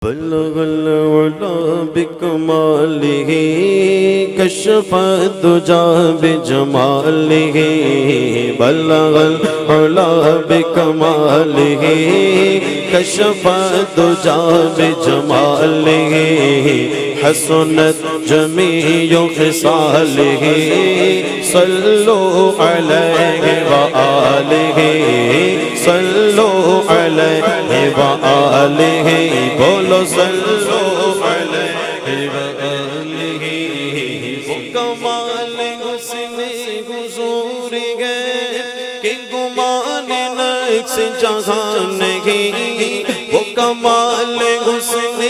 بلغ العلا بکمالہ کشف الدجا بجمالہ بلغ العلا بکمالہ کشف الدجا بجمالہ حسنت جمیع خصالہ صلو علیہ وآلہ صلو علیہ وآلہ بولو صلو علیہ وآلہ وہ کمال حسن حضور گئے کہ گمان نقص جہاں نہیں وہ کمال حسن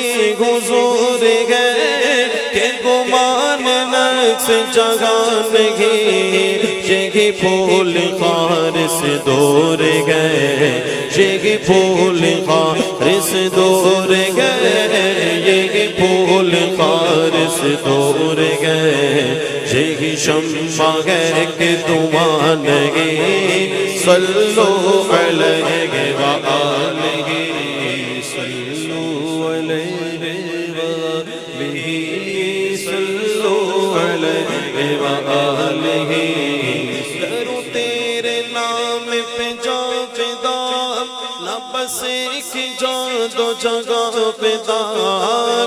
حضور گئے کہ گمان نقص جہاں نہیں یہ پھول خار سے دور گئے یہ پھول خار سے دور گئے یہ پھول خار سے دور گئے یہ شمع ہے کہ دعا نہیں صلو علیہ وآلہ صلو علیہ وآلہ صلو علیہ وآلہ کرو تیرے نام پہ جا فدا نہ بس ایک جا دو جگہ فدا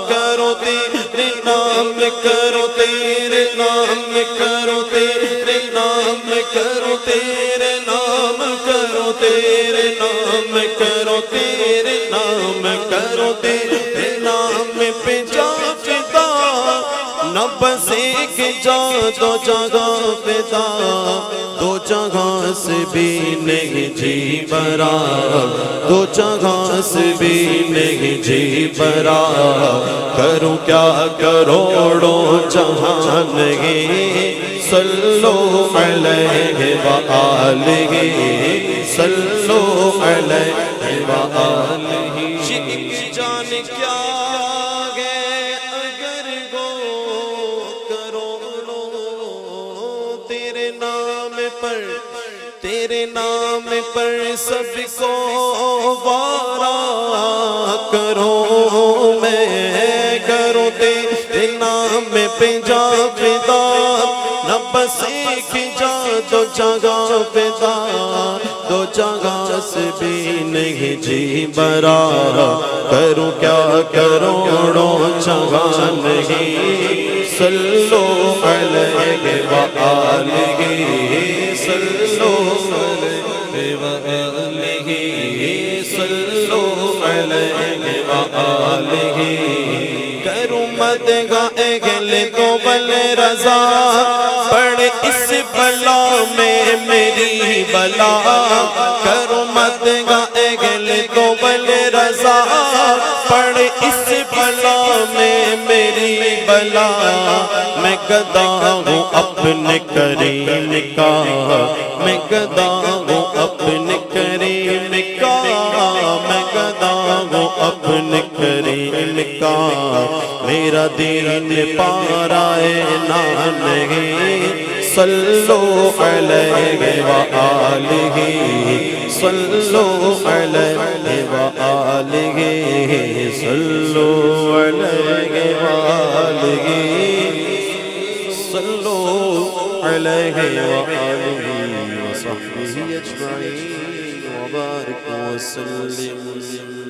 کرو تیرے نام کرو تیرے نام کرو تیرے نام کرو تیرے نام کرو تیرے نام کرو تیرے نام کرو تیرے نام پہ جا فدا نہ بس ایک جا دو جگہ فدا دو جگہ سے بھی نہیں جی برا دو جگہ سے بھی نہیں جی برا کروں کیا کروڑوں جہاں نہیں صلو علیہ وآلہ صلو علیہ وآلہ ایک جان کیا گئے اگر گو کروڑوں تیرے نام پر سب کو وارا کرو میں کرو تیرے نام پہ جا فدا نہ بس ایک جا دو جگہ فدا دو جگہ سے بھی نہیں جی برا کروں کیا کروڑوں جگہ نہیں صلو علیہ وآلہ صلو علیہ وآلہ صلو علیہ وآلہ کروں مدغہ اہل قبل رضا پڑھ اس بلا میں میری بلا کروں مدغہ اہل قبل رضا پڑھ اس بلا میں میری بلا میں گدا ہوں اپنے کریم کا میں گدا ہوں اپنے کریم کا میں گدا ہوں اپنے کریم کا میرا دین پارائے نہ نہیں صلو علیہ وآلہ صلو علیہ وآلہ صلو علیہ وآلہ صلو علیہ وآلہ وصحبہ اجمعین وبارک وسلم